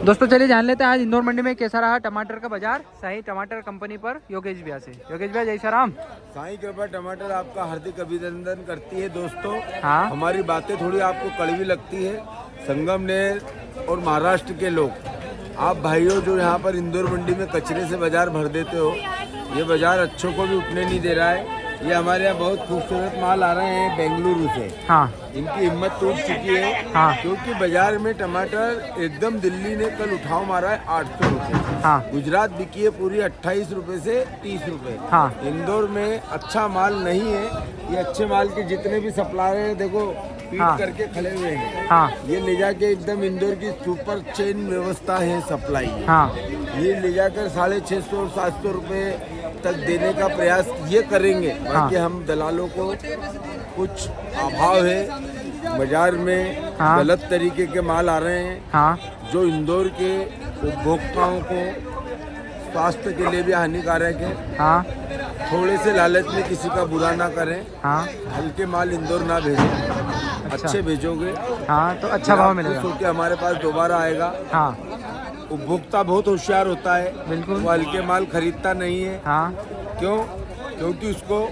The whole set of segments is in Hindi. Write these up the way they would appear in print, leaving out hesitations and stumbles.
दोस्तों चलिए जान लेते हैं आज इंदौर मंडी में कैसा रहा टमाटर का बाजार। शाही टमाटर कंपनी पर योगेश भैया से। योगेश भैया जय श्री राम। साईं कृपा टमाटर आपका हार्दिक अभिनंदन करती है दोस्तों। हाँ हमारी बातें थोड़ी आपको कड़वी लगती है। संगमनेर और महाराष्ट्र के लोग, आप भाइयों जो यहाँ पर इंदौर मंडी में कचरे से बाजार भर देते हो, ये बाजार अच्छों को भी उठने नहीं दे रहा है। ये हमारे यहाँ बहुत खूबसूरत माल आ रहे हैं बेंगलुरु से। हाँ इनकी हिम्मत टूट चुकी है। हाँ क्योंकि बाजार में टमाटर एकदम दिल्ली ने कल उठाव मारा है 800 रुपये। हाँ गुजरात बिकी है पूरी 28 रुपए से 30 रुपए। हाँ इंदौर में अच्छा माल नहीं है। ये अच्छे माल के जितने भी सप्लायर हैं देखो पीट हाँ करके खड़े हुए हैं। हाँ ये ले जाके एकदम इंदौर की सुपर चेन व्यवस्था है सप्लाई। हाँ ये ले जाकर 650 और 700 रुपए तक देने का प्रयास ये करेंगे। बाकी हम दलालों को कुछ अभाव है बाजार में। हाँ गलत तरीके के माल आ रहे हैं हाँ जो इंदौर के उपभोक्ताओं को स्वास्थ्य के लिए भी हानिकारक है। हाँ थोड़े से लालच में किसी का बुरा ना करें। हाँ हल्के माल इंदौर ना भेजें। अच्छे भेजोगे हाँ तो अच्छा भाव मिलेगा। खुश होकर हमारे पास दोबारा आएगा। हाँ उपभोक्ता बहुत होशियार होता है। बिल्कुल। वो हल्के माल खरीदता नहीं है। हाँ क्यों? क्योंकि उसको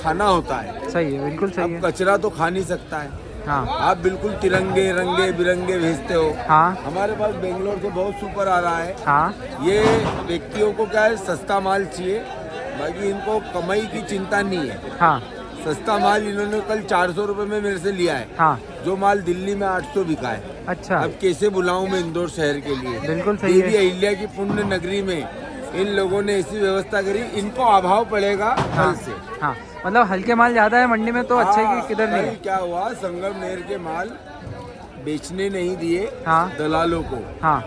खाना होता है। सही है, बिल्कुल सही अब है। कचरा तो खा नहीं सकता है। हाँ आप बिल्कुल तिरंगे रंगे बिरंगे भेजते हो। हाँ हमारे पास बेंगलोर से बहुत सुपर आ रहा है। हाँ ये व्यक्तियों को क्या है, सस्ता माल चाहिए। बाकी इनको कमाई की चिंता नहीं है। हाँ सस्ता माल इन्होंने कल 400 रुपए में मेरे से लिया है। हाँ जो माल दिल्ली में 800 बिका है। अच्छा अब कैसे बुलाऊं मैं इंदौर शहर के लिए। बिल्कुल सही देवी है। अहिल्या की पुण्य नगरी में इन लोगों ने ऐसी व्यवस्था करी। इनको अभाव पड़ेगा हाँ कल से। हाँ मतलब हल्के माल ज्यादा है मंडी में तो अच्छे की किधर नहीं कल है। क्या हुआ, संगमनेर के माल बेचने नहीं दिए हाँ दलालों को हाँ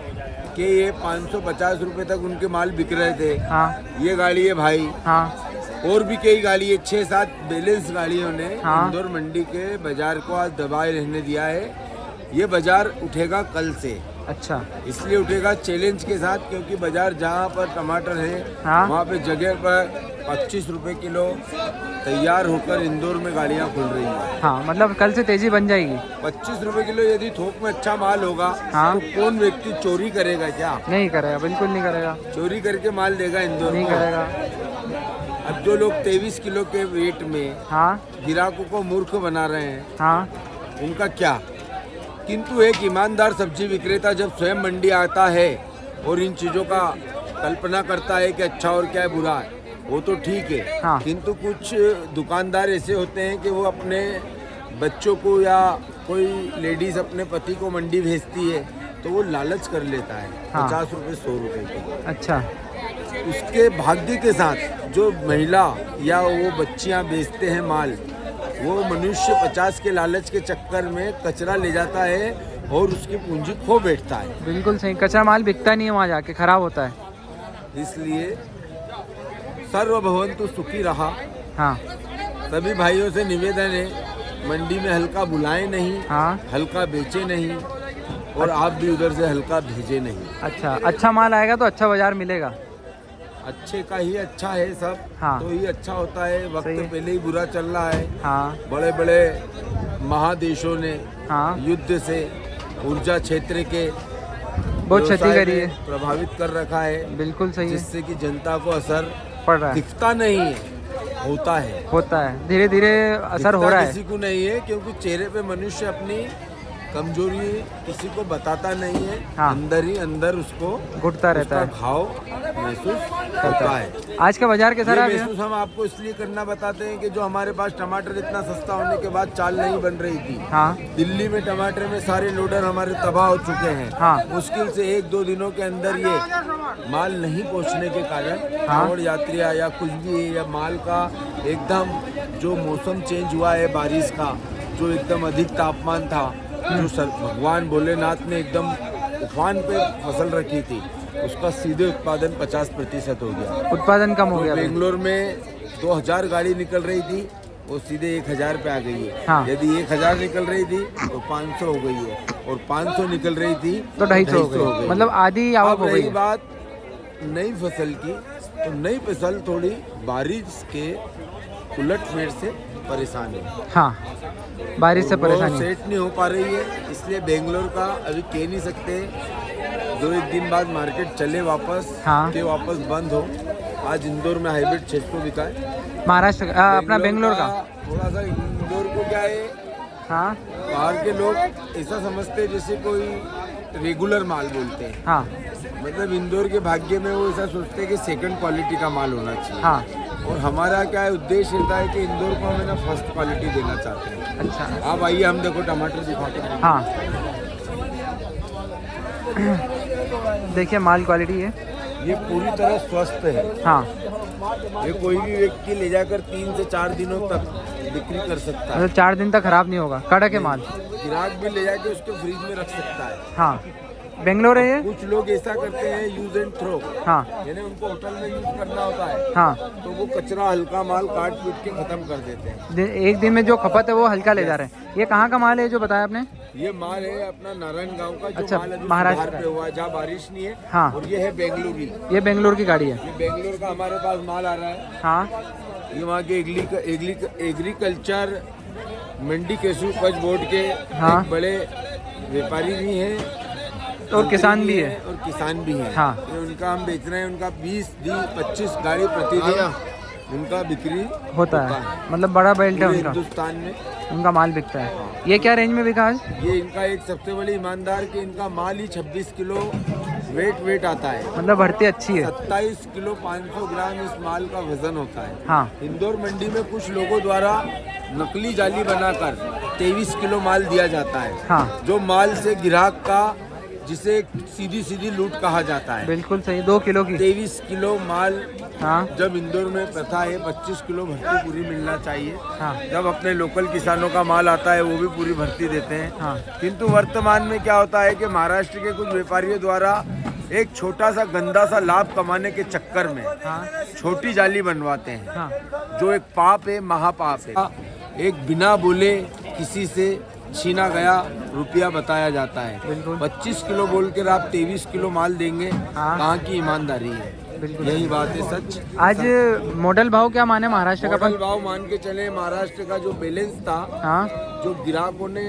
कि ये 550 रुपए तक उनके माल बिक रहे थे। हाँ ये गाड़ी है भाई, हाँ और भी कई गाड़ी है, 6-7 बैलेंस गाड़ियों ने हाँ। इंदौर मंडी के बाजार को आज दबाए रहने दिया है। ये बाजार उठेगा कल से। अच्छा इसलिए उठेगा चैलेंज के साथ, क्योंकि बाजार जहाँ पर टमाटर है हाँ। वहाँ पे जगह पर 25 रुपए किलो तैयार होकर इंदौर में गाड़ियाँ खुल रही हैं। हाँ मतलब कल से तेजी बन जाएगी। 25 रुपए किलो यदि थोक में अच्छा माल होगा हाँ। तो कौन व्यक्ति चोरी करेगा? क्या नहीं करेगा, बिल्कुल नहीं करेगा। चोरी करके माल देगा इंदौर नहीं को? करेगा। अब जो लोग 23 किलो के वेट में हाँ ग्राहकों को मूर्ख बना रहे हैं, हाँ उनका क्या? किंतु एक ईमानदार सब्जी विक्रेता जब स्वयं मंडी आता है और इन चीज़ों का कल्पना करता है कि अच्छा और क्या है बुरा है, वो तो ठीक है। हाँ। किंतु कुछ दुकानदार ऐसे होते हैं कि वो अपने बच्चों को या कोई लेडीज अपने पति को मंडी भेजती है तो वो लालच कर लेता है। हाँ। 50 रुपए 100 रुपए की। अच्छा उसके भाग्य के साथ जो महिला या वो बच्चियां बेचते हैं माल, वो मनुष्य 50 के लालच के चक्कर में कचरा ले जाता है और उसकी पूंजी खो बैठता है। बिल्कुल सही। कच्चा माल बिकता नहीं है वहाँ जाके, खराब होता है। इसलिए सर्वभवन्तु सुखी रहा। हाँ सभी भाइयों से निवेदन है, मंडी में हल्का बुलाएं नहीं, हाँ हल्का बेचे नहीं, और आप भी उधर से हल्का भेजे नहीं। अच्छा माल आएगा तो अच्छा बाजार मिलेगा। अच्छे का ही अच्छा है सब। हाँ। तो ही अच्छा होता है। वक्त सही है। पहले ही बुरा चल रहा है। हाँ बड़े बड़े महादेशों ने हाँ युद्ध से ऊर्जा क्षेत्र के बहुत क्षति व्यवसाय करी में है। प्रभावित कर रखा है, बिल्कुल सही है। जिससे कि जनता को असर पड़ रहा है, दिखता नहीं है, होता है। होता है, धीरे धीरे असर हो दिखता रहा है। किसी को नहीं है, क्योंकि चेहरे पे मनुष्य अपनी कमजोरी किसी को बताता नहीं है। हाँ। अंदर ही अंदर उसको घुटता रहता उसका है। घाव महसूस होता है। आज का बाजार कैसा ये रहा भैया? महसूस हम आपको इसलिए करना बताते हैं कि जो हमारे पास टमाटर इतना सस्ता होने के बाद चाल नहीं बन रही थी। हाँ दिल्ली में टमाटर में सारे लोडर हमारे तबाह हो चुके हैं। हाँ। मुश्किल से 1-2 दिनों के अंदर ये माल नहीं पहुंचने के कारण कांवड़ यात्रियां या कुछ भी है, या माल का एकदम जो मौसम चेंज हुआ है बारिश का, जो एकदम अधिक तापमान था, जो भगवान भोलेनाथ ने एकदम उफान पे फसल रखी थी, उसका सीधे उत्पादन 50% हो गया। उत्पादन कम हो तो गया। बेंगलोर में 2000 गाड़ी निकल रही थी, वो सीधे 1000 पे आ गई है। हाँ। यदि 1000 निकल रही थी तो 500 हो गई है, और 500 निकल रही थी तो 250 हो गई, मतलब आधी आवक अब हो गई रही है। बात नई फसल की, तो नई फसल थोड़ी बारिश के उलटफेर से परेशान है। हाँ बारिश से वो परेशानी। सेट नहीं हो पा रही है, इसलिए बेंगलोर का अभी कह नहीं सकते दो एक दिन बाद मार्केट चले वापस हाँ। के वापस बंद हो। आज इंदौर में हाइब्रिड 600 बिका है। महाराष्ट्र का अपना बेंगलोर का। थोड़ा सा इंदौर को क्या है, हाँ बाहर के लोग ऐसा समझते हैं जैसे कोई रेगुलर माल बोलते हैं। हाँ मतलब इंदौर के भाग्य में वो ऐसा सोचते हैं कि सेकंड क्वालिटी का माल होना चाहिए। हाँ। और हमारा क्या है, उद्देश्य रहता है कि इंदौर को हमें ना फर्स्ट क्वालिटी देना चाहते हैं। अच्छा। आप आइए, हम देखो टमाटर दिखाते हैं। हाँ देखिए माल क्वालिटी है, ये पूरी तरह स्वस्थ है। हाँ ये कोई भी व्यक्ति ले जाकर 3 से 4 दिनों तक बिक्री कर सकता है। मतलब 4 दिन तक खराब नहीं होगा, कड़क है माल। ग्राहक भी ले जाके उसके फ्रिज में रख सकता है। हाँ बेंगलोर है ये। कुछ लोग ऐसा करते हैं यूज एंड थ्रो, हाँ यानी उनको होटल में यूज करना होता है, हाँ। तो वो कचरा हल्का माल काट पीट के खत्म कर देते हैं। एक दिन में जो खपत है वो हल्का ले जा रहे हैं। ये कहाँ का माल है जो बताया आपने? ये माल है अपना नारायण गांव का, जो अच्छा, माल अभी महाराष्ट्र सुधार पे हुआ है, जहाँ बारिश नहीं है। हाँ। और ये है बेंगलुरु। ये बेंगलोर की गाड़ी है। ये बेंगलोर का हमारे पास माल आ रहा है। हाँ ये वहाँ के एग्रीकल्चर मंडी केसू कच्छ बोर्ड के हाँ। एक बड़े व्यापारी भी हैं और किसान भी है। और किसान भी हैं। हाँ। ये उनका हम बेच रहे हैं। उनका 20-25 गाड़ी प्रतिदिन उनका बिक्री होता है। मतलब बड़ा बेल्ट है पूरे उनका, हिंदुस्तान में उनका माल बिकता है। ये क्या रेंज में बिका आज? ये इनका एक सबसे बड़ी ईमानदार कि इनका माल ही 26 किलो वेट आता है। मतलब भर्ती अच्छी है। 27 किलो 500 ग्राम इस माल का वजन होता है। हाँ इंदौर मंडी में कुछ लोगों द्वारा नकली जाली बनाकर 23 किलो माल दिया जाता है। हाँ जो माल से ग्राहक का, जिसे सीधी लूट कहा जाता है। बिल्कुल सही। 2 किलो की 23 किलो माल। हाँ जब इंदौर में प्रथा है 25 किलो भर्ती पूरी मिलना चाहिए। हाँ जब अपने लोकल किसानों का माल आता है वो भी पूरी भर्ती देते हैं। हाँ। किंतु वर्तमान में क्या होता है कि महाराष्ट्र के कुछ व्यापारियों द्वारा एक छोटा सा गंदा सा लाभ कमाने के चक्कर में हाँ छोटी जाली बनवाते हैं, हाँ जो एक पाप है, महापाप है। एक बिना बोले किसी से छीना गया रुपया बताया जाता है। बिल्कुल। 25 किलो बोल कर आप 23 किलो माल देंगे, हाँ। कहाँ की ईमानदारी है? बिल्कुल यही बात है सच। आज मॉडल भाव क्या माने महाराष्ट्र का? मॉडल भाव मान के चले, महाराष्ट्र का जो बैलेंस था, हाँ जो ग्राहकों ने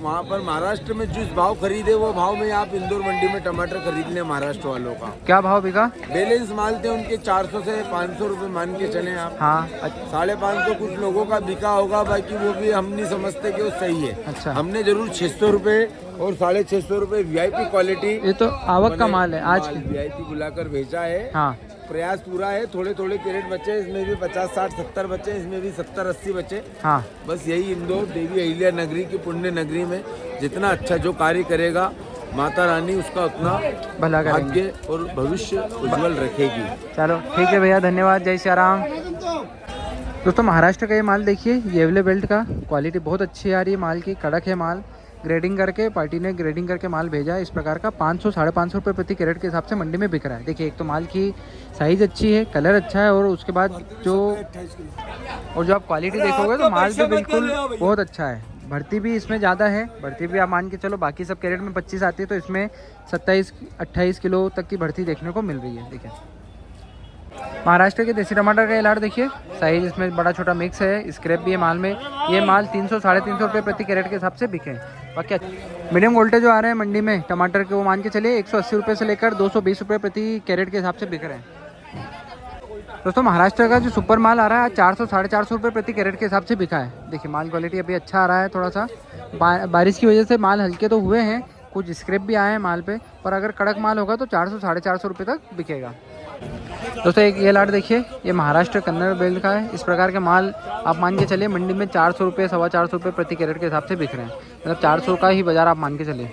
वहाँ पर महाराष्ट्र में जिस भाव खरीदे वो भाव में आप इंदौर मंडी में टमाटर खरीद लें महाराष्ट्र वालों का। क्या भाव बिका? बैलेंस माल थे उनके 400 से 500 रुपए मान के चले आप। हाँ 550 कुछ लोगों का बिका होगा, बाकी वो भी हम नहीं समझते कि वो सही है। अच्छा। हमने जरूर 600 रुपए और 650 रुपए VIP क्वालिटी, ये तो आवक का माल है आज की। VIP बुलाकर भेजा है। हाँ प्रयास पूरा है। थोड़े कैरेट बचे, इसमें भी 50, 60, 70 बचे, इसमें भी 70, 80 बचे। हाँ बस यही इंदौर देवी अहिल्या नगरी की पुण्य नगरी में जितना अच्छा जो कार्य करेगा माता रानी उसका उतना भला करेंगे भाग्य और भविष्य उज्जवल रखेगी। चलो ठीक है भैया, धन्यवाद। जय श्री राम। दोस्तों महाराष्ट्र का ये माल देखिए, येवले बेल्ट का क्वालिटी बहुत अच्छी आ रही है माल की, कड़क है माल। ग्रेडिंग करके पार्टी ने ग्रेडिंग करके माल भेजा है। इस प्रकार का 500-550 रुपये प्रति कैरेट के हिसाब से मंडी में बिक रहा है। देखिए एक तो माल की साइज़ अच्छी है, कलर अच्छा है, और उसके बाद जो आप क्वालिटी देखोगे तो माल भी बिल्कुल बहुत अच्छा है। भर्ती भी इसमें ज़्यादा है। भर्ती भी आप मान के चलो, बाकी सब कैरेट में 25 आती है, तो इसमें 27-28 किलो तक की भर्ती देखने को मिल रही है। देखिए महाराष्ट्र के देसी टमाटर का इलाट देखिए, साइज इसमें बड़ा छोटा मिक्स है, स्क्रैप भी है माल में। ये माल 300-350 रुपये प्रति कैरेट के हिसाब से बिके। बाकी मीडियम गोल्टे जो आ रहे हैं मंडी में टमाटर के, वो मान के चलिए 180 रुपये से लेकर 220 रुपये प्रति कैरेट के हिसाब से बिक रहे हैं। दोस्तों महाराष्ट्र का जो सुपर माल आ रहा है 400-450 रुपये प्रति कैरेट के हिसाब से बिका है। देखिए माल क्वालिटी अभी अच्छा आ रहा है। थोड़ा सा बारिश की वजह से माल हल्के तो हुए हैं, कुछ स्क्रैप भी आए हैं माल पे, पर अगर कड़क माल होगा तो 400-450 रुपये तक बिकेगा। दोस्तों एक ये लाट देखिए, ये महाराष्ट्र कन्नड़ बेल्ट का है। इस प्रकार के माल आप मान के चलिए मंडी में 400 रुपये 425 रुपये प्रति कैरेट के हिसाब से बिक रहे हैं। मतलब 400 का ही बाजार आप मान के चलिए।